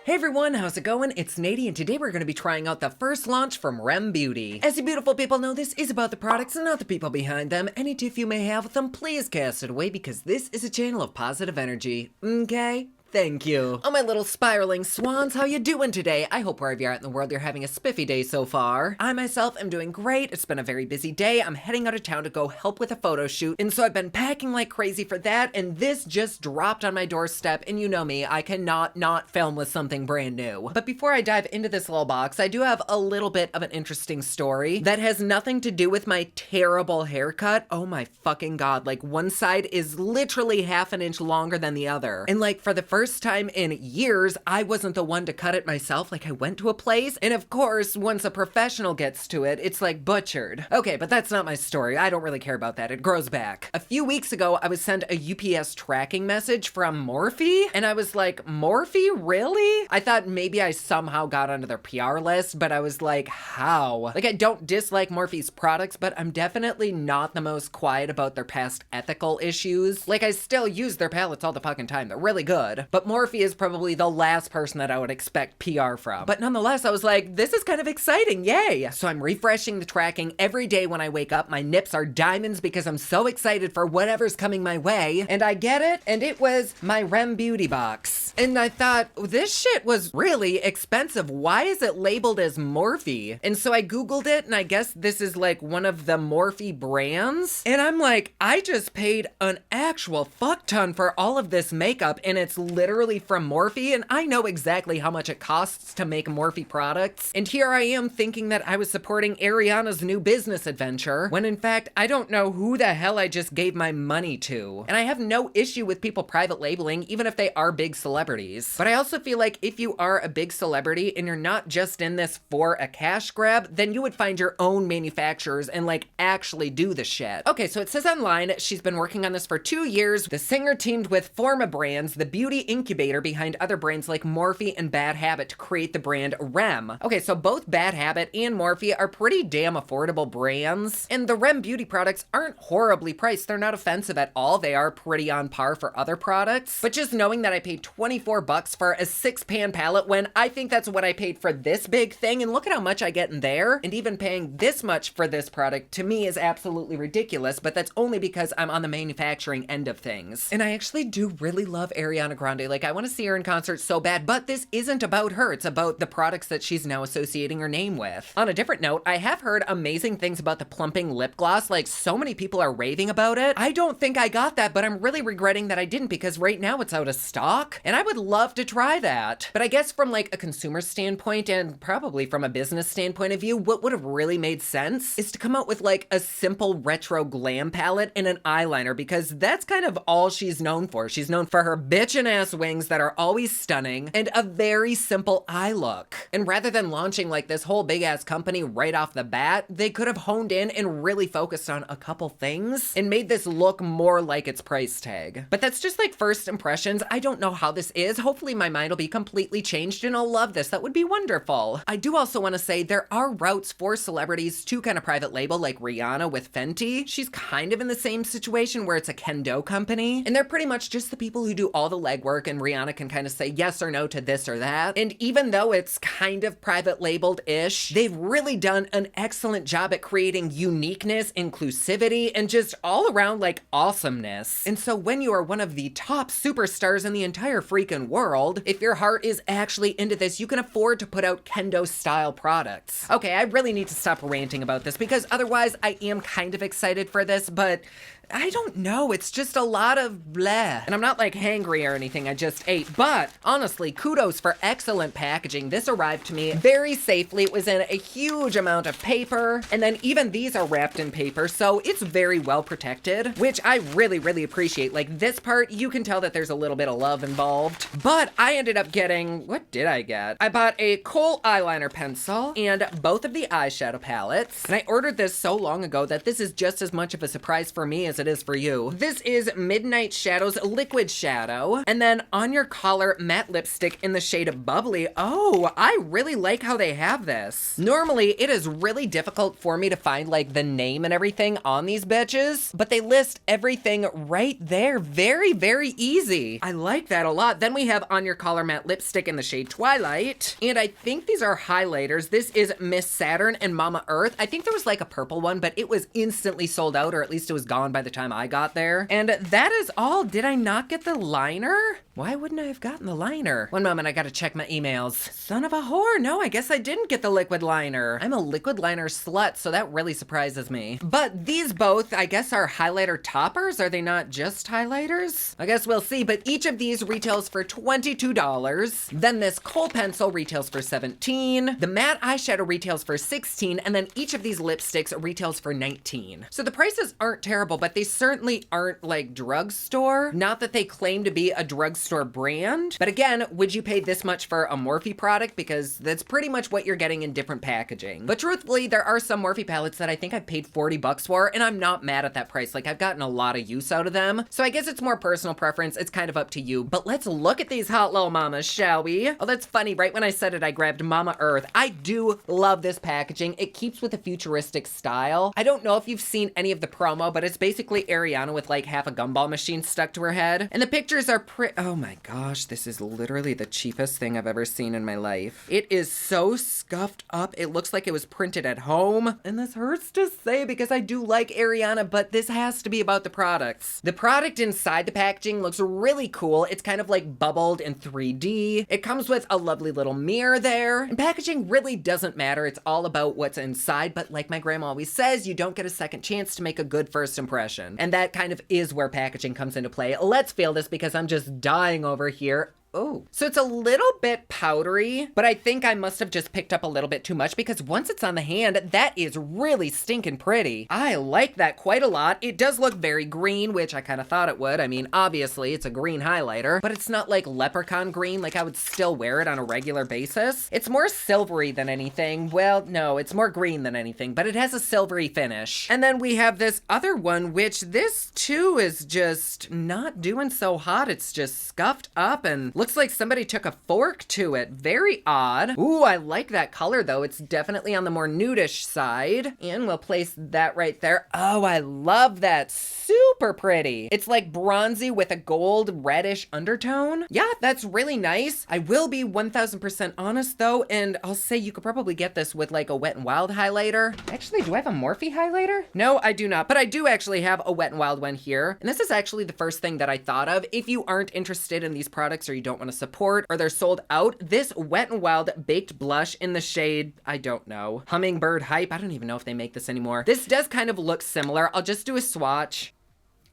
Hey everyone, how's it going? It's Nady, and today we're going to be trying out the first launch from R.E.M Beauty. As you beautiful people know, this is about the products and not the people behind them. Any tiff you may have with them, please cast it away because this is a channel of positive energy. Okay? Thank you. Oh, my little spiraling swans, how you doing today? I hope wherever you're at in the world, you're having a spiffy day so far. I myself am doing great. It's been a very busy day. I'm heading out of town to go help with a photo shoot, and so I've been packing like crazy for that, and this just dropped on my doorstep, and you know me, I cannot not film with something brand new. But before I dive into this little box, I do have a little bit of an interesting story that has nothing to do with my terrible haircut. Oh my fucking god, like one side is literally half an inch longer than the other. And like for the first time in years, I wasn't the one to cut it myself. Like I went to a place, and of course, once a professional gets to it, it's like butchered. Okay, but that's not my story. I don't really care about that. It grows back. A few weeks ago, I was sent a UPS tracking message from Morphe, and I was like, Morphe, really? I thought maybe I somehow got onto their PR list, but I was like, how? Like I don't dislike Morphe's products, but I'm definitely not the most quiet about their past ethical issues. Like I still use their palettes all the fucking time. They're really good. But Morphe is probably the last person that I would expect PR from. But nonetheless, I was like, this is kind of exciting, yay! So I'm refreshing the tracking every day when I wake up. My nips are diamonds because I'm so excited for whatever's coming my way. And I get it, and it was my R.E.M beauty box. And I thought, this shit was really expensive. Why is it labeled as Morphe? And so I Googled it, and I guess this is like one of the Morphe brands. And I'm like, I just paid an actual fuck ton for all of this makeup, and it's literally from Morphe, and I know exactly how much it costs to make Morphe products. And here I am thinking that I was supporting Ariana's new business adventure, when in fact, I don't know who the hell I just gave my money to. And I have no issue with people private labeling, even if they are big celebrities. But I also feel like if you are a big celebrity and you're not just in this for a cash grab, then you would find your own manufacturers and like actually do the shit. Okay, so it says online, she's been working on this for 2 years. The singer teamed with FormaBrand, the beauty incubator behind other brands like Morphe and Bad Habit to create the brand R.E.M. Okay, so both Bad Habit and Morphe are pretty damn affordable brands, and the R.E.M beauty products aren't horribly priced. They're not offensive at all. They are pretty on par for other products, but just knowing that I paid 24 bucks for a 6-pan palette when I think that's what I paid for this big thing, and look at how much I get in there, and even paying this much for this product to me is absolutely ridiculous, but that's only because I'm on the manufacturing end of things. And I actually do really love Ariana Grande. Like I want to see her in concert so bad, but this isn't about her. It's about the products that she's now associating her name with. On a different note, I have heard amazing things about the plumping lip gloss. Like so many people are raving about it. I don't think I got that, but I'm really regretting that I didn't because right now it's out of stock and I would love to try that. But I guess from like a consumer standpoint and probably from a business standpoint of view, what would have really made sense is to come out with like a simple retro glam palette and an eyeliner, because that's kind of all she's known for. She's known for her bitchin' ass wings that are always stunning and a very simple eye look. And rather than launching like this whole big ass company right off the bat, they could have honed in and really focused on a couple things and made this look more like its price tag. But that's just like first impressions. I don't know how this is. Hopefully my mind will be completely changed and I'll love this. That would be wonderful. I do also want to say there are routes for celebrities to kind of private label, like Rihanna with Fenty. She's kind of in the same situation where it's a kendo company and they're pretty much just the people who do all the legwork, and Rihanna can kind of say yes or no to this or that. And even though it's kind of private labeled-ish, they've really done an excellent job at creating uniqueness, inclusivity, and just all around like awesomeness. And so when you are one of the top superstars in the entire freaking world, if your heart is actually into this, you can afford to put out kendo style products. Okay, I really need to stop ranting about this because otherwise I am kind of excited for this, but I don't know, it's just a lot of bleh. And I'm not like hangry or anything, I just ate. But honestly, kudos for excellent packaging. This arrived to me very safely. It was in a huge amount of paper, and then even these are wrapped in paper, so it's very well protected, which I really, really appreciate. Like this part, you can tell that there's a little bit of love involved. But I ended up getting, what did I get? I bought a kohl eyeliner pencil and both of the eyeshadow palettes. And I ordered this so long ago that this is just as much of a surprise for me as as it is for you. This is Midnight Shadows Liquid Shadow. And then On Your Collar Matte Lipstick in the shade Bubbly. Oh, I really like how they have this. Normally, it is really difficult for me to find like the name and everything on these bitches, but they list everything right there. Very, very easy. I like that a lot. Then we have On Your Collar Matte Lipstick in the shade Twilight. And I think these are highlighters. This is Miss Saturn and Mama Earth. I think there was like a purple one, but it was instantly sold out, or at least it was gone by the time I got there. And that is all. Did I not get the liner? Why wouldn't I have gotten the liner? One moment, I gotta check my emails. Son of a whore. No, I guess I didn't get the liquid liner. I'm a liquid liner slut, so that really surprises me. But these both, I guess, are highlighter toppers. Are they not just highlighters? I guess we'll see, but each of these retails for $22. Then this kohl pencil retails for $17. The matte eyeshadow retails for $16, and then each of these lipsticks retails for $19. So the prices aren't terrible, but they certainly aren't like drugstore. Not that they claim to be a drugstore brand, but again, would you pay this much for a Morphe product? Because that's pretty much what you're getting in different packaging. But truthfully, there are some Morphe palettes that I think I paid 40 bucks for, and I'm not mad at that price. Like, I've gotten a lot of use out of them. So I guess it's more personal preference. It's kind of up to you. But let's look at these hot little mamas, shall we? Oh, that's funny. Right when I said it, I grabbed Mama Earth. I do love this packaging. It keeps with a futuristic style. I don't know if you've seen any of the promo, but it's basically Ariana with like half a gumball machine stuck to her head. And the pictures are oh my gosh, this is literally the cheapest thing I've ever seen in my life. It is so scuffed up. It looks like it was printed at home. And this hurts to say because I do like Ariana, but this has to be about the products. The product inside the packaging looks really cool. It's kind of like bubbled in 3D. It comes with a lovely little mirror there. And packaging really doesn't matter. It's all about what's inside. But like my grandma always says, you don't get a second chance to make a good first impression. And that kind of is where packaging comes into play. Let's feel this because I'm just dying over here. Oh, so it's a little bit powdery, but I think I must have just picked up a little bit too much because once it's on the hand, that is really stinking pretty. I like that quite a lot. It does look very green, which I kind of thought it would. I mean, obviously it's a green highlighter, but it's not like leprechaun green. Like I would still wear it on a regular basis. It's more silvery than anything. Well, no, it's more green than anything, but it has a silvery finish. And then we have this other one, which this too is just not doing so hot. It's just scuffed up and looks like somebody took a fork to it. Very odd. Ooh, I like that color though. It's definitely on the more nudish side. And we'll place that right there. Oh, I love that. Super pretty. It's like bronzy with a gold reddish undertone. Yeah, that's really nice. I will be 1000% honest though, and I'll say you could probably get this with like a Wet n Wild highlighter. Actually, do I have a Morphe highlighter? No, I do not, but I do actually have a Wet n Wild one here. And this is actually the first thing that I thought of. If you aren't interested in these products or you don't want to support or they're sold out, this Wet n Wild baked blush in the shade, I don't know, Hummingbird Hype. I don't even know if they make this anymore. This does kind of look similar. I'll just do a swatch.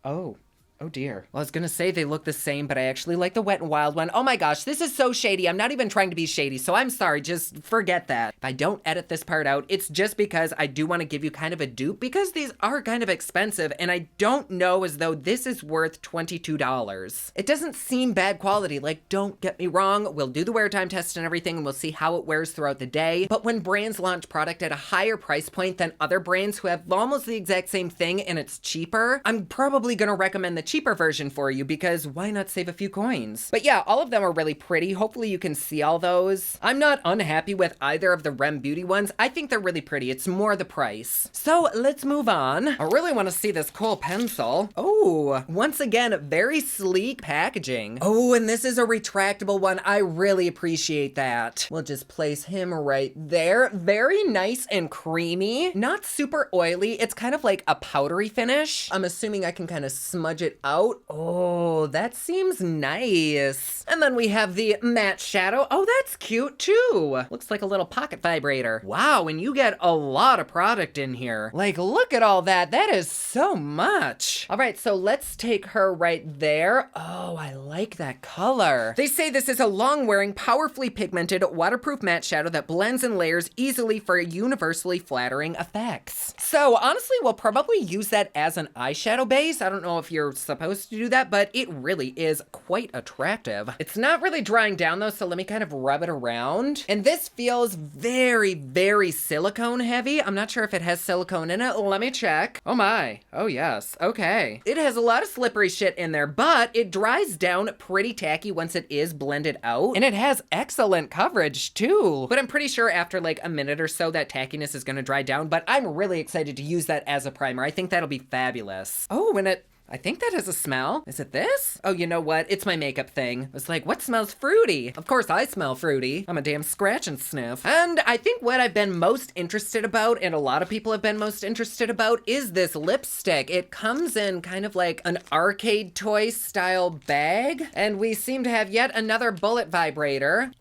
Oh. Oh dear. Well, I was gonna say they look the same, but I actually like the Wet n Wild one. Oh my gosh, this is so shady. I'm not even trying to be shady, so I'm sorry. Just forget that. If I don't edit this part out, it's just because I do want to give you kind of a dupe because these are kind of expensive, and I don't know as though this is worth $22. It doesn't seem bad quality. Like, don't get me wrong. We'll do the wear time test and everything, and we'll see how it wears throughout the day. But when brands launch product at a higher price point than other brands who have almost the exact same thing and it's cheaper, I'm probably gonna recommend the cheaper version for you because why not save a few coins? But yeah, all of them are really pretty. Hopefully you can see all those. I'm not unhappy with either of the R.E.M beauty ones. I think they're really pretty. It's more the price. So let's move on. I really want to see this kohl pencil. Oh, once again, very sleek packaging. Oh, and this is a retractable one. I really appreciate that. We'll just place him right there. Very nice and creamy. Not super oily. It's kind of like a powdery finish. I'm assuming I can kind of smudge it out. Oh, that seems nice. And then we have the matte shadow. Oh, that's cute too. Looks like a little pocket vibrator. Wow, and you get a lot of product in here. Like, look at all that. That is so much. All right, so let's take her right there. Oh, I like that color. They say this is a long-wearing, powerfully pigmented, waterproof matte shadow that blends and layers easily for universally flattering effects. So honestly, we'll probably use that as an eyeshadow base. I don't know if you're supposed to do that, but it really is quite attractive. It's not really drying down though, so let me kind of rub it around. And this feels very, very silicone heavy. I'm not sure if it has silicone in it. Let me check. Oh my. Oh yes. Okay. It has a lot of slippery shit in there, but it dries down pretty tacky once it is blended out. And it has excellent coverage too. But I'm pretty sure after like a minute or so that tackiness is gonna dry down, but I'm really excited to use that as a primer. I think that'll be fabulous. Oh, and I think that has a smell. Is it this? Oh, you know what? It's my makeup thing. It's like, what smells fruity? Of course I smell fruity. I'm a damn scratch and sniff. And I think what I've been most interested about, and a lot of people have been most interested about, is this lipstick. It comes in kind of like an arcade toy style bag. And we seem to have yet another bullet vibrator.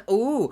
Ooh,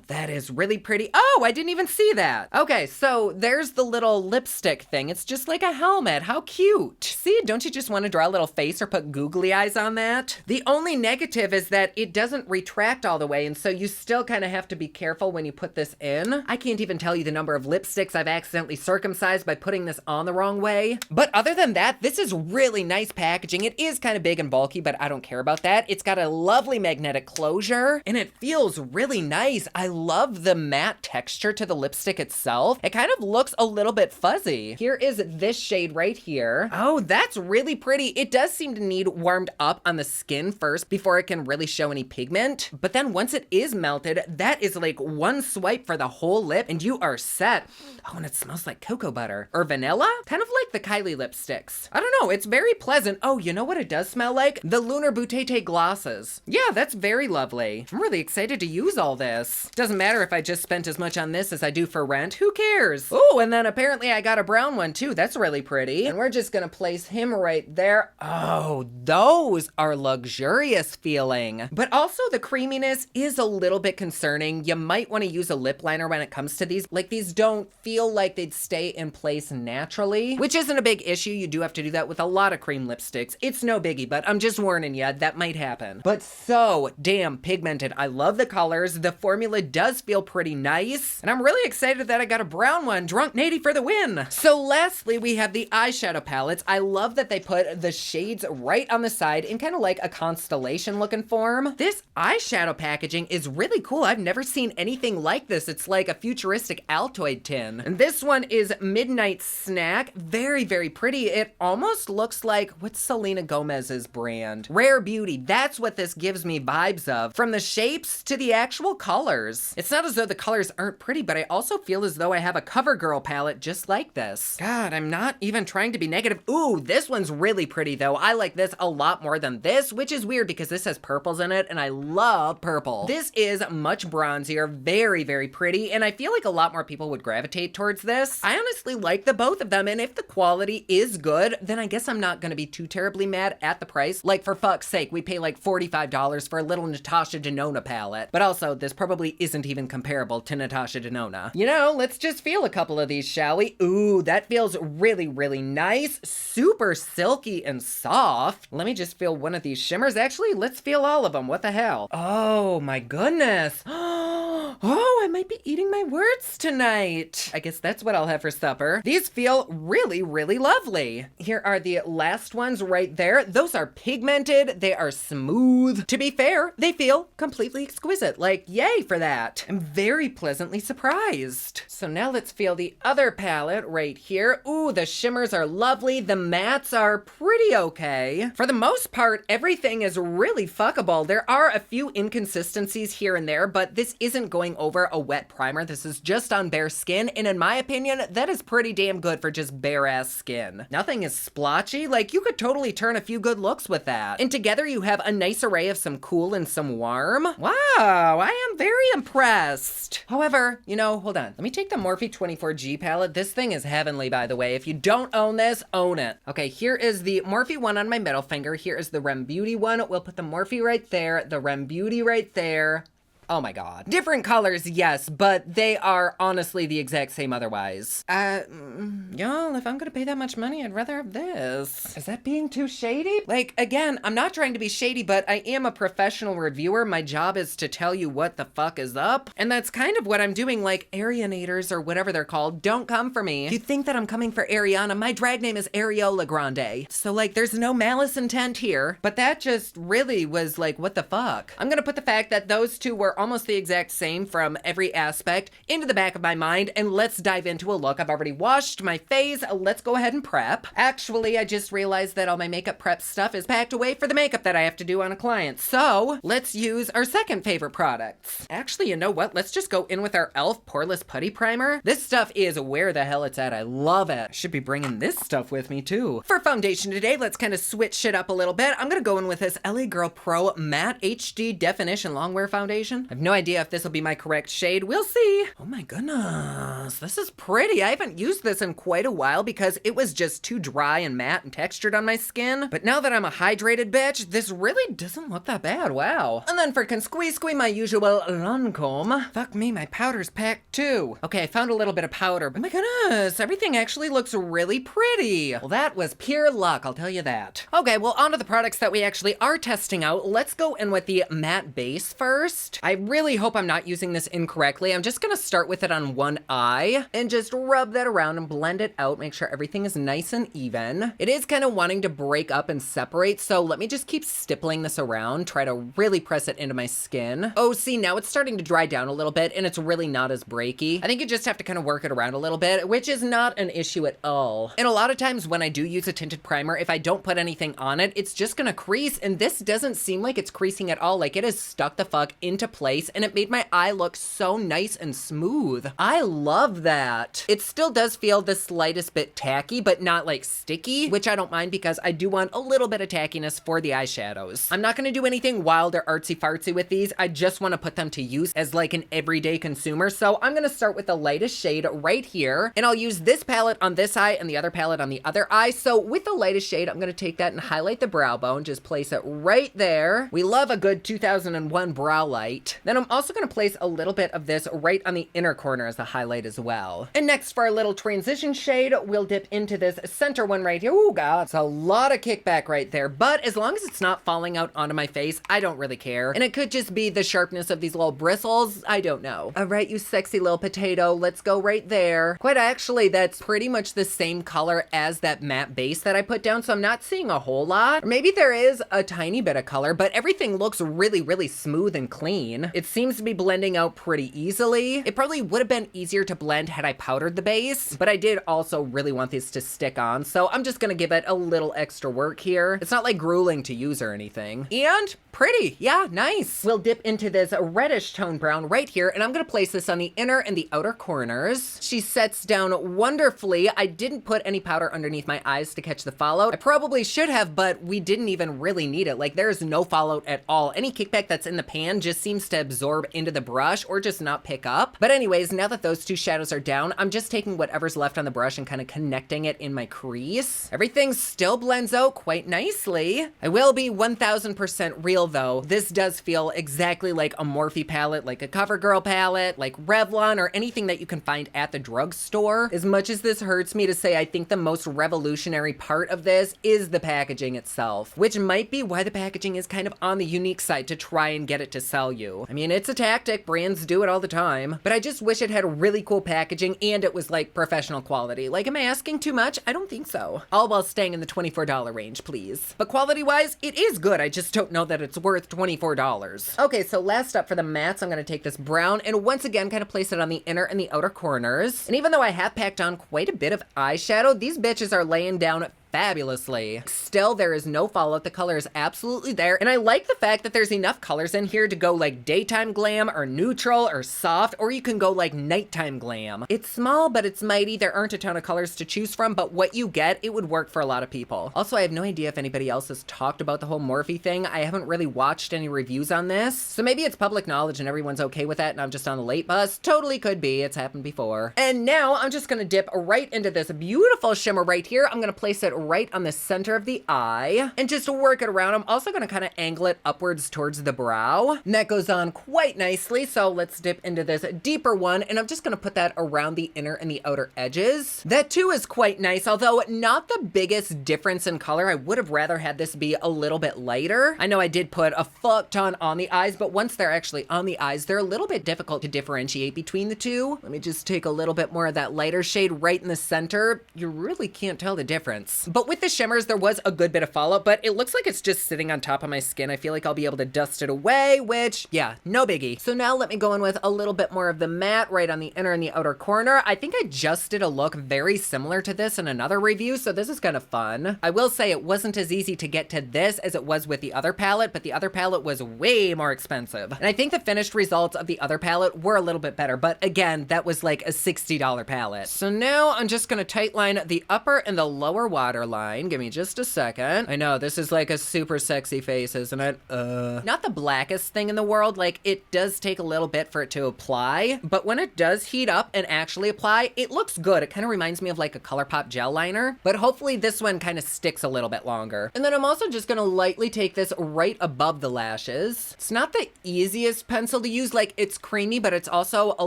that is really pretty. Oh, I didn't even see that. Okay, so there's the little lipstick thing. It's just like a helmet. How cute. See? Don't you just want to draw a little face or put googly eyes on that? The only negative is that it doesn't retract all the way, and so you still kind of have to be careful when you put this in. I can't even tell you the number of lipsticks I've accidentally circumcised by putting this on the wrong way. But other than that, this is really nice packaging. It is kind of big and bulky, but I don't care about that. It's got a lovely magnetic closure, and it feels really nice. I love the matte texture to the lipstick itself. It kind of looks a little bit fuzzy. Here is this shade right here. Oh, that's really pretty. It does seem to need warmed up on the skin first before it can really show any pigment. But then once it is melted, that is like one swipe for the whole lip and you are set. Oh, and it smells like cocoa butter or vanilla. Kind of like the Kylie lipsticks. I don't know. It's very pleasant. Oh, you know what it does smell like? The Lunar Boutete glosses. Yeah, that's very lovely. I'm really excited to use all this. Doesn't matter if I just spent as much on this as I do for rent. Who cares? Oh, and then apparently I got a brown one too. That's really pretty. And we're just gonna place him right there. Oh, those are luxurious feeling. But also the creaminess is a little bit concerning. You might want to use a lip liner when it comes to these. Like these don't feel like they'd stay in place naturally, which isn't a big issue. You do have to do that with a lot of cream lipsticks. It's no biggie, but I'm just warning you, that might happen. But so damn pigmented. I love the colors. The formula does feel pretty nice. And I'm really excited that I got a brown one. Drunk Nady for the win. So lastly, we have the eyeshadow palettes. I love that they put the shades right on the side in kind of like a constellation looking form. This eyeshadow packaging is really cool. I've never seen anything like this. It's like a futuristic Altoid tin. And this one is Midnight Snack. Very, very pretty. It almost looks like, what's Selena Gomez's brand? Rare Beauty. That's what this gives me vibes of. From the shapes to the actual colors. It's not as though the colors aren't pretty, but I also feel as though I have a Covergirl palette just like this. God, I'm not even trying to be negative. Ooh, this one's really pretty though. I like this a lot more than this, which is weird because this has purples in it and I love purple. This is much bronzier, very, very pretty, and I feel like a lot more people would gravitate towards this. I honestly like the both of them, and if the quality is good, then I guess I'm not gonna be too terribly mad at the price. Like for fuck's sake, we pay like $45 for a little Natasha Denona palette. But also, this probably isn't even comparable to Natasha Denona. You know, let's just feel a couple of these, shall we? Ooh, that feels really, really nice. Super silky and soft. Let me just feel one of these shimmers. Actually, let's feel all of them. What the hell? Oh my goodness. Oh, I might be eating my words tonight. I guess that's what I'll have for supper. These feel really, really lovely. Here are the last ones right there. Those are pigmented. They are smooth. To be fair, they feel completely exquisite. Like, yay for that. I'm very pleasantly surprised. So now let's feel the other palette right here. Ooh, the shimmers are lovely. The mattes are pretty okay. For the most part, everything is really fuckable. There are a few inconsistencies here and there, but this isn't going over a wet primer. This is just on bare skin, and in my opinion, that is pretty damn good for just bare ass skin. Nothing is splotchy. Like, you could totally turn a few good looks with that. And together you have a nice array of some cool and some warm. Wow, I am very impressed. However, you know, hold on. Let me take the Morphe 24G palette. This thing is heavenly, by the way. If you don't own this, own it. Okay, here is the Morphe one on my middle finger. Here is the R.E.M Beauty one. We'll put the Morphe right there, the R.E.M Beauty right there. Oh my god. Different colors, yes, but they are honestly the exact same otherwise. Y'all, if I'm gonna pay that much money, I'd rather have this. Is that being too shady? Like, again, I'm not trying to be shady, but I am a professional reviewer. My job is to tell you what the fuck is up. And that's kind of what I'm doing, like Arianators or whatever they're called. Don't come for me. If you think that I'm coming for Ariana, my drag name is Areola Grande. So like, there's no malice intent here, but that just really was like, what the fuck? I'm gonna put the fact that those two were almost the exact same from every aspect into the back of my mind, and let's dive into a look. I've already washed my face. Let's go ahead and prep. Actually, I just realized that all my makeup prep stuff is packed away for the makeup that I have to do on a client. So let's use our second favorite products. Actually, you know what? Let's just go in with our e.l.f. Poreless Putty Primer. This stuff is where the hell it's at. I love it. I should be bringing this stuff with me too. For foundation today, let's kind of switch shit up a little bit. I'm gonna go in with this LA Girl Pro Matte HD Definition Longwear Foundation. I have no idea if this will be my correct shade. We'll see. Oh my goodness. This is pretty. I haven't used this in quite a while because it was just too dry and matte and textured on my skin. But now that I'm a hydrated bitch, this really doesn't look that bad. Wow. And then for Squeeze, my usual Lancome. Fuck me, my powder's packed too. Okay, I found a little bit of powder. Oh my goodness, everything actually looks really pretty. Well, that was pure luck, I'll tell you that. Okay, well, on to the products that we actually are testing out. Let's go in with the matte base first. I really hope I'm not using this incorrectly. I'm just gonna start with it on one eye and just rub that around and blend it out. Make sure everything is nice and even. It is kind of wanting to break up and separate, so let me just keep stippling this around, try to really press it into my skin. Oh, see, now it's starting to dry down a little bit and it's really not as breaky. I think you just have to kind of work it around a little bit, which is not an issue at all. And a lot of times when I do use a tinted primer, if I don't put anything on it, it's just gonna crease, and this doesn't seem like it's creasing at all. Like, it is stuck the fuck into place, and it made my eye look so nice and smooth. I love that. It still does feel the slightest bit tacky, but not like sticky, which I don't mind because I do want a little bit of tackiness for the eyeshadows. I'm not gonna do anything wild or artsy fartsy with these. I just wanna put them to use as like an everyday consumer. So I'm gonna start with the lightest shade right here, and I'll use this palette on this eye and the other palette on the other eye. So with the lightest shade, I'm gonna take that and highlight the brow bone, just place it right there. We love a good 2001 brow light. Then I'm also gonna place a little bit of this right on the inner corner as a highlight as well. And next for our little transition shade, we'll dip into this center one right here. Oh god, it's a lot of kickback right there, but as long as it's not falling out onto my face, I don't really care. And it could just be the sharpness of these little bristles. I don't know. All right, you sexy little potato, let's go right there. Quite actually, that's pretty much the same color as that matte base that I put down, so I'm not seeing a whole lot. Or maybe there is a tiny bit of color, but everything looks really, really smooth and clean. It seems to be blending out pretty easily. It probably would have been easier to blend had I powdered the base, but I did also really want these to stick on, so I'm just gonna give it a little extra work here. It's not like grueling to use or anything. And pretty, yeah, nice. We'll dip into this reddish tone brown right here, and I'm gonna place this on the inner and the outer corners. She sets down wonderfully. I didn't put any powder underneath my eyes to catch the fallout. I probably should have, but we didn't even really need it. Like, there's no fallout at all. Any kickback that's in the pan just seems to absorb into the brush or just not pick up. But anyways, now that those two shadows are down, I'm just taking whatever's left on the brush and kind of connecting it in my crease. Everything still blends out quite nicely. I will be 1000% real though. This does feel exactly like a Morphe palette, like a Covergirl palette, like Revlon, or anything that you can find at the drugstore. As much as this hurts me to say, I think the most revolutionary part of this is the packaging itself, which might be why the packaging is kind of on the unique side to try and get it to sell you. I mean, it's a tactic, brands do it all the time, but I just wish it had really cool packaging and it was like professional quality. Like, am I asking too much? I don't think so. All while staying in the $24 range, please. But quality-wise, it is good. I just don't know that it's worth $24. Okay, so last up for the mattes, I'm gonna take this brown and once again kind of place it on the inner and the outer corners. And even though I have packed on quite a bit of eyeshadow, these bitches are laying down fabulously. Still, there is no fallout. The color is absolutely there. And I like the fact that there's enough colors in here to go like daytime glam or neutral or soft, or you can go like nighttime glam. It's small, but it's mighty. There aren't a ton of colors to choose from, but what you get, it would work for a lot of people. Also, I have no idea if anybody else has talked about the whole Morphe thing. I haven't really watched any reviews on this, so maybe it's public knowledge and everyone's okay with that and I'm just on the late bus. Totally could be. It's happened before. And now I'm just gonna dip right into this beautiful shimmer right here. I'm gonna place it right on the center of the eye and just work it around. I'm also gonna kind of angle it upwards towards the brow. And that goes on quite nicely. So let's dip into this deeper one, and I'm just gonna put that around the inner and the outer edges. That too is quite nice, although not the biggest difference in color. I would have rather had this be a little bit lighter. I know I did put a fuck ton on the eyes, but once they're actually on the eyes, they're a little bit difficult to differentiate between the two. Let me just take a little bit more of that lighter shade right in the center. You really can't tell the difference. But with the shimmers, there was a good bit of fallout, but it looks like it's just sitting on top of my skin. I feel like I'll be able to dust it away, which, yeah, no biggie. So now let me go in with a little bit more of the matte right on the inner and the outer corner. I think I just did a look very similar to this in another review, so this is kind of fun. I will say it wasn't as easy to get to this as it was with the other palette, but the other palette was way more expensive. And I think the finished results of the other palette were a little bit better, but again, that was like a $60 palette. So now I'm just gonna tightline the upper and the lower waterline. Give me just a second. I know, this is like a super sexy face, isn't it? Not the blackest thing in the world. Like, it does take a little bit for it to apply, but when it does heat up and actually apply, it looks good. It kind of reminds me of like a ColourPop gel liner, but hopefully this one kind of sticks a little bit longer. And then I'm also just gonna lightly take this right above the lashes. It's not the easiest pencil to use. Like, it's creamy, but it's also a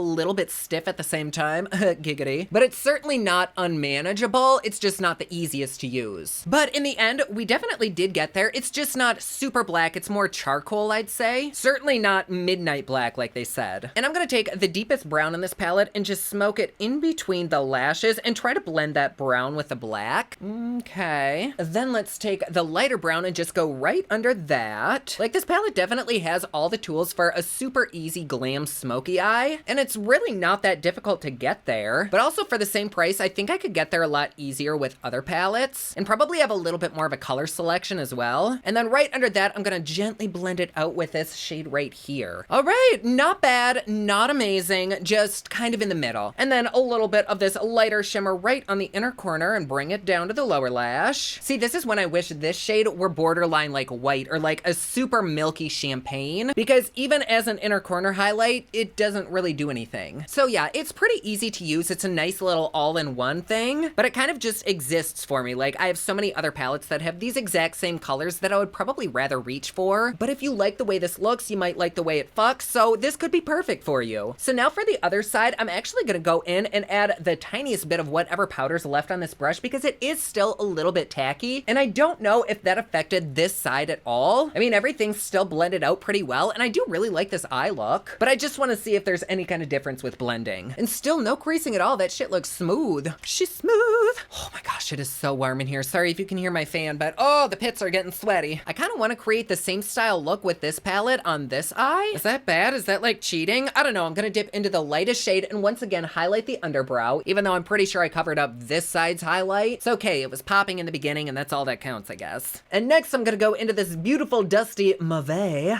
little bit stiff at the same time. Giggity. But it's certainly not unmanageable. It's just not the easiest to use. But in the end, we definitely did get there. It's just not super black. It's more charcoal, I'd say. Certainly not midnight black like they said. And I'm gonna take the deepest brown in this palette and just smoke it in between the lashes and try to blend that brown with the black. Okay. Then let's take the lighter brown and just go right under that. Like, this palette definitely has all the tools for a super easy glam smoky eye, and it's really not that difficult to get there. But also for the same price, I think I could get there a lot easier with other palettes and probably have a little bit more of a color selection as well. And then right under that, I'm gonna gently blend it out with this shade right here. All right, not bad, not amazing, just kind of in the middle. And then a little bit of this lighter shimmer right on the inner corner and bring it down to the lower lash. See, this is when I wish this shade were borderline like white or like a super milky champagne, because even as an inner corner highlight, it doesn't really do anything. So yeah, it's pretty easy to use. It's a nice little all-in-one thing, but it kind of just exists for me. Like, I have so many other palettes that have these exact same colors that I would probably rather reach for, but if you like the way this looks, you might like the way it fucks, so this could be perfect for you. So now for the other side, I'm actually gonna go in and add the tiniest bit of whatever powder's left on this brush because it is still a little bit tacky, and I don't know if that affected this side at all. I mean, everything's still blended out pretty well, and I do really like this eye look, but I just wanna see if there's any kind of difference with blending. And still no creasing at all. That shit looks smooth. She's smooth. Oh my gosh, it is so warm in here. Sorry if you can hear my fan, but oh, the pits are getting sweaty. I kind of want to create the same style look with this palette on this eye. Is that bad? Is that like cheating? I don't know. I'm gonna dip into the lightest shade and once again highlight the underbrow, even though I'm pretty sure I covered up this side's highlight. It's okay, it was popping in the beginning and that's all that counts, I guess. And next I'm gonna go into this beautiful dusty mauve.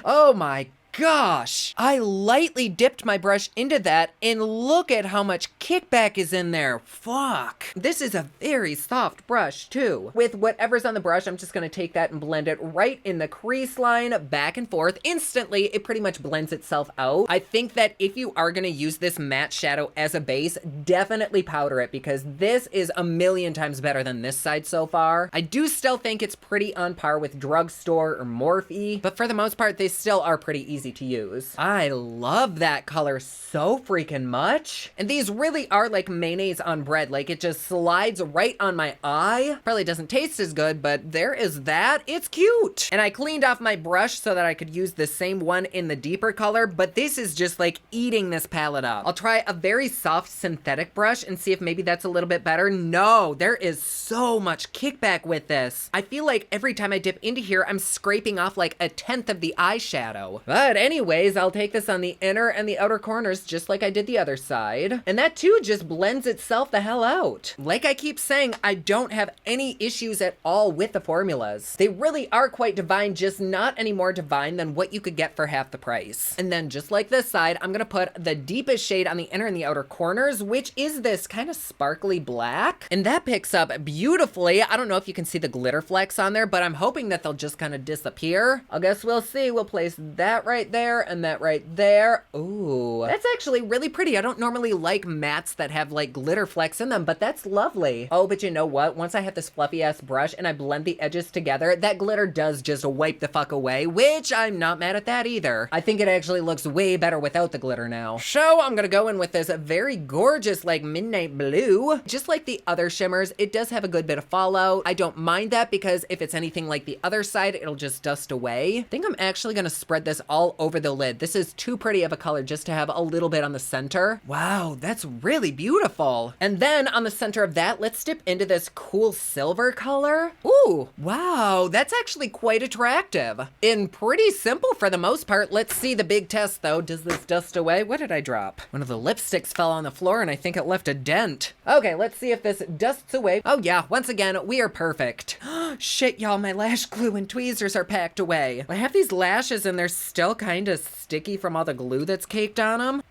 Oh my gosh, I lightly dipped my brush into that and look at how much kickback is in there. Fuck. This is a very soft brush too. With whatever's on the brush, I'm just gonna take that and blend it right in the crease line, back and forth. Instantly, it pretty much blends itself out. I think that if you are gonna use this matte shadow as a base, definitely powder it because this is a million times better than this side so far. I do still think it's pretty on par with Drugstore or Morphe, but for the most part, they still are pretty easy to use. I love that color so freaking much. And these really are like mayonnaise on bread. Like, it just slides right on my eye. Probably doesn't taste as good, but there is that. It's cute. And I cleaned off my brush so that I could use the same one in the deeper color, but this is just like eating this palette up. I'll try a very soft synthetic brush and see if maybe that's a little bit better. No, there is so much kickback with this. I feel like every time I dip into here, I'm scraping off like 1/10 of the eyeshadow. But anyways, I'll take this on the inner and the outer corners just like I did the other side. And that too just blends itself the hell out. Like I keep saying, I don't have any issues at all with the formulas. They really are quite divine, just not any more divine than what you could get for half the price. And then just like this side, I'm gonna put the deepest shade on the inner and the outer corners, which is this kind of sparkly black. And that picks up beautifully. I don't know if you can see the glitter flecks on there, but I'm hoping that they'll just kind of disappear. I guess we'll see. We'll place that right right there and that right there. Ooh, that's actually really pretty. I don't normally like mattes that have like glitter flecks in them, but that's lovely. Oh, but you know what? Once I have this fluffy ass brush and I blend the edges together, that glitter does just wipe the fuck away, which I'm not mad at that either. I think it actually looks way better without the glitter now. So I'm gonna go in with this very gorgeous like midnight blue. Just like the other shimmers, it does have a good bit of fallout. I don't mind that because if it's anything like the other side, it'll just dust away. I think I'm actually gonna spread this all over the lid. This is too pretty of a color just to have a little bit on the center. Wow, that's really beautiful. And then on the center of that, let's dip into this cool silver color. Ooh, wow, that's actually quite attractive. And pretty simple for the most part. Let's see the big test though. Does this dust away? What did I drop? One of the lipsticks fell on the floor and I think it left a dent. Okay, let's see if this dusts away. Oh yeah, once again, we are perfect. Shit, y'all, my lash glue and tweezers are packed away. I have these lashes and they're still kind of sticky from all the glue that's caked on them.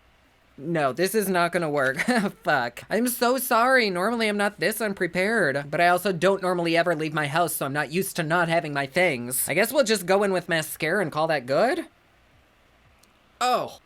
No, this is not gonna work. Fuck. I'm so sorry. Normally I'm not this unprepared, but I also don't normally ever leave my house, so I'm not used to not having my things. I guess we'll just go in with mascara and call that good? Oh.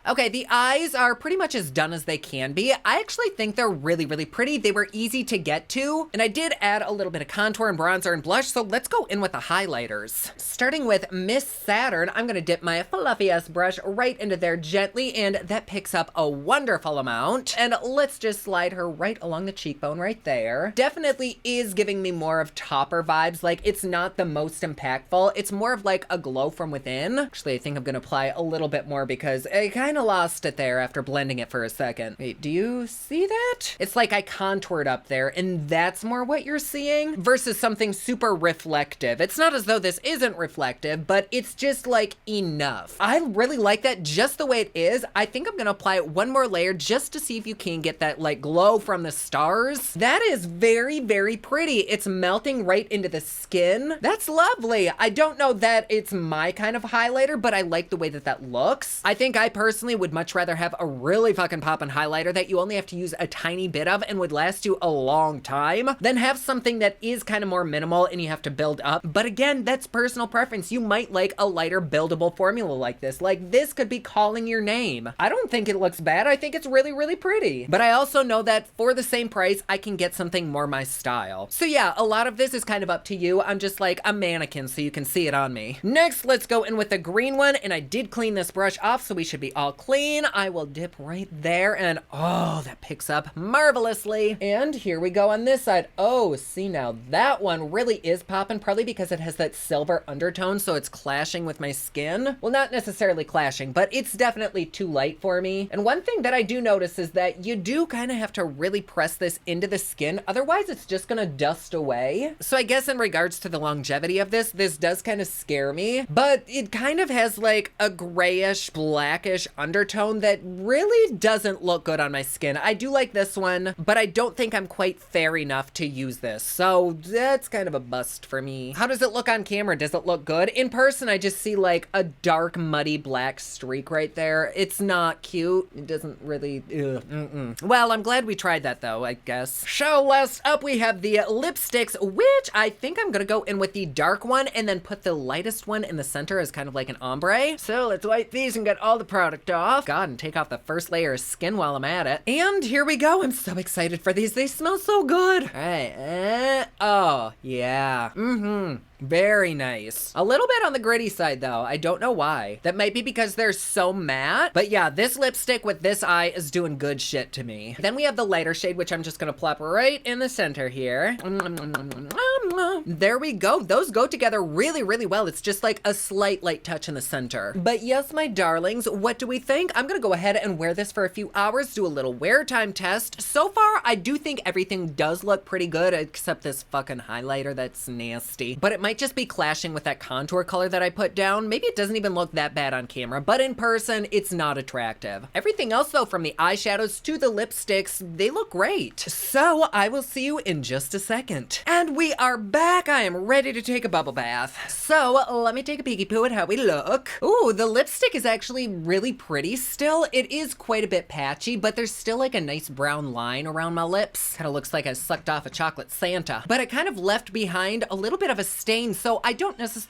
Okay, the eyes are pretty much as done as they can be. I actually think they're really, really pretty. They were easy to get to, and I did add a little bit of contour and bronzer and blush, so let's go in with the highlighters. Starting with Miss Saturn, I'm gonna dip my fluffy ass brush right into there gently, and that picks up a wonderful amount. And let's just slide her right along the cheekbone right there. Definitely is giving me more of topper vibes. Like, it's not the most impactful. It's more of like a glow from within. Actually, I think I'm gonna apply a little bit more because I kind of lost it there after blending it for a second. Wait, do you see that? It's like I contoured up there, and that's more what you're seeing versus something super reflective. It's not as though this isn't reflective, but it's just like enough. I really like that just the way it is. I think I'm gonna apply one more layer just to see if you can get that like glow from the stars. That is very, very pretty. It's melting right into the skin. That's lovely. I don't know that it's my kind of highlighter, but I like the way that that looks. I think I personally would much rather have a really fucking poppin' highlighter that you only have to use a tiny bit of and would last you a long time than have something that is kind of more minimal and you have to build up. But again, that's personal preference. You might like a lighter buildable formula like this. Like, this could be calling your name. I don't think it looks bad. I think it's really, really pretty. But I also know that for the same price, I can get something more my style. So yeah, a lot of this is kind of up to you. I'm just like a mannequin so you can see it on me. Next, let's go in with the green one, and I did clean this brush off, so we should be all clean. I will dip right there, and oh, that picks up marvelously. And here we go on this side. Oh, see, now that one really is popping, partly because it has that silver undertone, so it's clashing with my skin. Well, not necessarily clashing, but it's definitely too light for me. And one thing that I do notice is that you do kind of have to really press this into the skin, otherwise it's just gonna dust away. So I guess in regards to the longevity of this does kind of scare me, but it kind of has like a grayish, blackish undertone that really doesn't look good on my skin. I do like this one, but I don't think I'm quite fair enough to use this. So that's kind of a bust for me. How does it look on camera? Does it look good? In person, I just see like a dark, muddy black streak right there. It's not cute. It doesn't really, Well, I'm glad we tried that though, I guess. So last up, we have the lipsticks, which I think I'm gonna go in with the dark one and then put the lightest one in the center as kind of like an ombre. So let's wipe these and get all the product off. God, and take off the first layer of skin while I'm at it. And here we go. I'm so excited for these. They smell so good. All right. Oh, yeah. Very nice. A little bit on the gritty side though. I don't know why. That might be because they're so matte. But yeah, this lipstick with this eye is doing good shit to me. Then we have the lighter shade, which I'm just gonna plop right in the center here. There we go. Those go together really, really well. It's just like a slight light touch in the center. But yes, my darlings, what do we think? I'm gonna go ahead and wear this for a few hours, do a little wear time test. So far, I do think everything does look pretty good, except this fucking highlighter that's nasty. But it might just be clashing with that contour color that I put down. Maybe it doesn't even look that bad on camera, but in person, it's not attractive. Everything else though, from the eyeshadows to the lipsticks, they look great. So I will see you in just a second. And we are back. I am ready to take a bubble bath. So let me take a peeky poo at how we look. Ooh, the lipstick is actually really pretty still. It is quite a bit patchy, but there's still like a nice brown line around my lips. Kind of looks like I sucked off a chocolate Santa, but it kind of left behind a little bit of a stain, so I don't necessarily...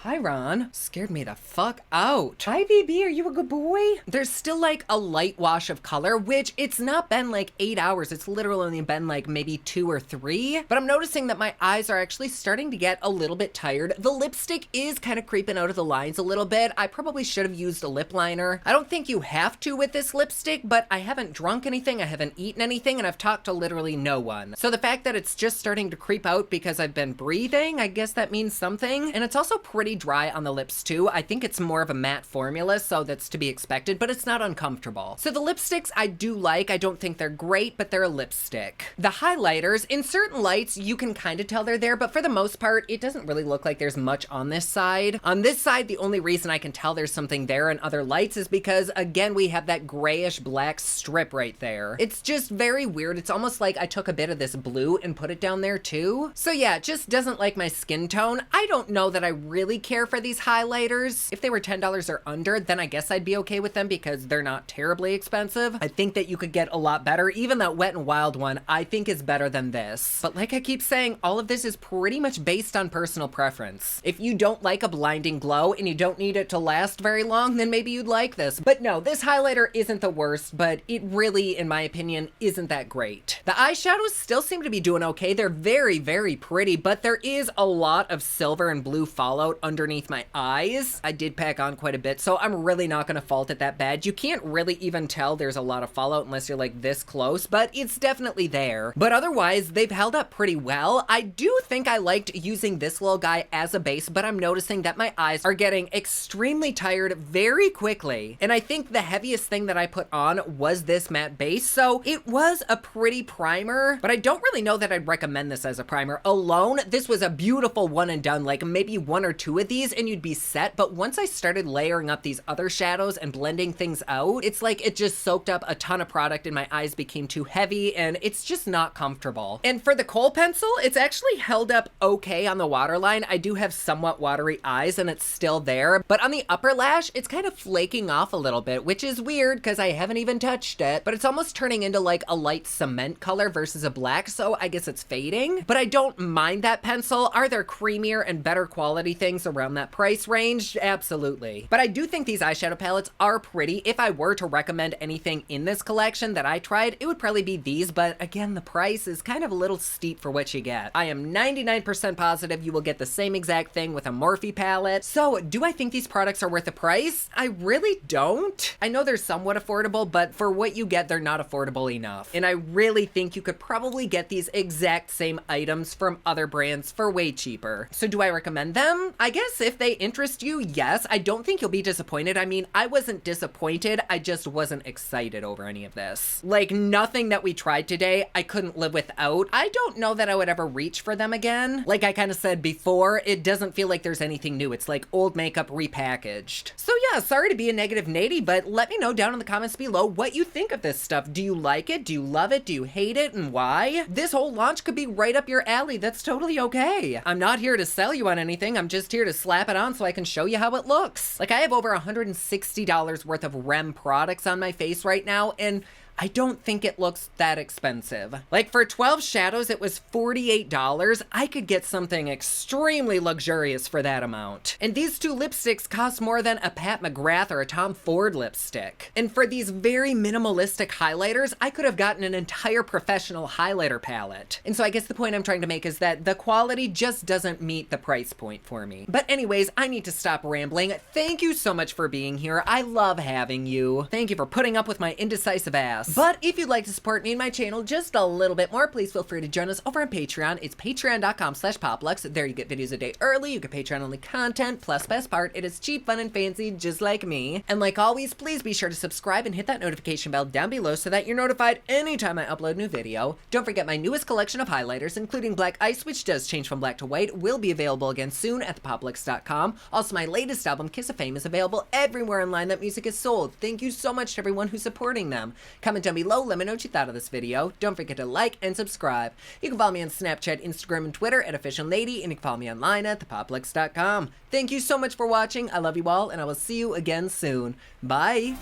Hi, Ron. Scared me the fuck out. Hi, BB. Are you a good boy? There's still like a light wash of color, which it's not been like 8 hours. It's literally only been like maybe 2 or 3. But I'm noticing that my eyes are actually starting to get a little bit tired. The lipstick is kind of creeping out of the lines a little bit. I probably should have used a lip liner. I don't think you have to with this lipstick, but I haven't drunk anything, I haven't eaten anything, and I've talked to literally no one. So the fact that it's just starting to creep out because I've been breathing, I guess that means something. And it's also pretty dry on the lips too. I think it's more of a matte formula, so that's to be expected, but it's not uncomfortable. So the lipsticks I do like. I don't think they're great, but they're a lipstick. The highlighters, in certain lights, you can kind of tell they're there, but for the most part, it doesn't really look like there's much on this side. On this side, the only reason I can tell there's something there in other lights is because, again, we have that grayish black strip right there. It's just very weird. It's almost like I took a bit of this blue and put it down there too. So yeah, it just doesn't like my skin tone. I don't know that I really care for these highlighters. If they were $10 or under, then I guess I'd be okay with them because they're not terribly expensive. I think that you could get a lot better. Even that Wet n Wild one, I think is better than this. But like I keep saying, all of this is pretty much based on personal preference. If you don't like a blinding glow and you don't need it to last very long, then maybe you'd like this. But no, this highlighter isn't the worst, but it really, in my opinion, isn't that great. The eyeshadows still seem to be doing okay. They're very, very pretty, but there is a lot of silver and blue fallout underneath my eyes. I did pack on quite a bit, so I'm really not gonna fault it that bad. You can't really even tell there's a lot of fallout unless you're like this close, but it's definitely there. But otherwise, they've held up pretty well. I do think I liked using this little guy as a base, but I'm noticing that my eyes are getting extremely tired very quickly. And I think the heaviest thing that I put on was this matte base, so it was a pretty primer, but I don't really know that I'd recommend this as a primer. Alone, this was a beautiful one and done, like maybe 1 or 2 of these and you'd be set, but once I started layering up these other shadows and blending things out, it's like it just soaked up a ton of product and my eyes became too heavy and it's just not comfortable. And for the kohl pencil, it's actually held up okay on the waterline. I do have somewhat watery eyes and it's still there, but on the upper lash, it's kind of flaking off a little bit, which is weird because I haven't even touched it, but it's almost turning into like a light cement color versus a black, so I guess it's fading. But I don't mind that pencil. Are there creamier and better quality things around that price range? Absolutely. But I do think these eyeshadow palettes are pretty. If I were to recommend anything in this collection that I tried, it would probably be these, but again, the price is kind of a little steep for what you get. I am 99% positive you will get the same exact thing with a Morphe palette. So do I think these products are worth the price? I really don't. I know they're somewhat affordable, but for what you get, they're not affordable enough. And I really think you could probably get these exact same items from other brands for way cheaper. So do I recommend them? I guess if they interest you, yes. I don't think you'll be disappointed. I mean, I wasn't disappointed. I just wasn't excited over any of this. Like, nothing that we tried today, I couldn't live without. I don't know that I would ever reach for them again. Like I kind of said before, it doesn't feel like there's anything new. It's like old makeup repackaged. So yeah, sorry to be a negative Nady, but let me know down in the comments below what you think of this stuff. Do you like it? Do you love it? Do you hate it? And why? This whole launch could be right up your alley. That's totally okay. I'm not here to sell you on anything. I'm just here to slap it on so I can show you how it looks. Like, I have over $160 worth of R.E.M products on my face right now, and I don't think it looks that expensive. Like, for 12 shadows, it was $48. I could get something extremely luxurious for that amount. And these 2 lipsticks cost more than a Pat McGrath or a Tom Ford lipstick. And for these very minimalistic highlighters, I could have gotten an entire professional highlighter palette. And so I guess the point I'm trying to make is that the quality just doesn't meet the price point for me. But anyways, I need to stop rambling. Thank you so much for being here. I love having you. Thank you for putting up with my indecisive ass. But if you'd like to support me and my channel just a little bit more, please feel free to join us over on Patreon. It's patreon.com/poplux. There you get videos a day early, you get Patreon only content, plus best part, it is cheap, fun, and fancy just like me. And like always, please be sure to subscribe and hit that notification bell down below so that you're notified anytime I upload a new video. Don't forget my newest collection of highlighters, including Black Ice, which does change from black to white, will be available again soon at thepoplux.com. Also, my latest album, Kiss of Fame, is available everywhere online that music is sold. Thank you so much to everyone who's supporting them. Comment down below, let me know what you thought of this video. Don't forget to like and subscribe. You can follow me on Snapchat, Instagram, and Twitter at officialnady, and you can follow me online at thepoplux.com. Thank you so much for watching. I love you all, and I will see you again soon. Bye!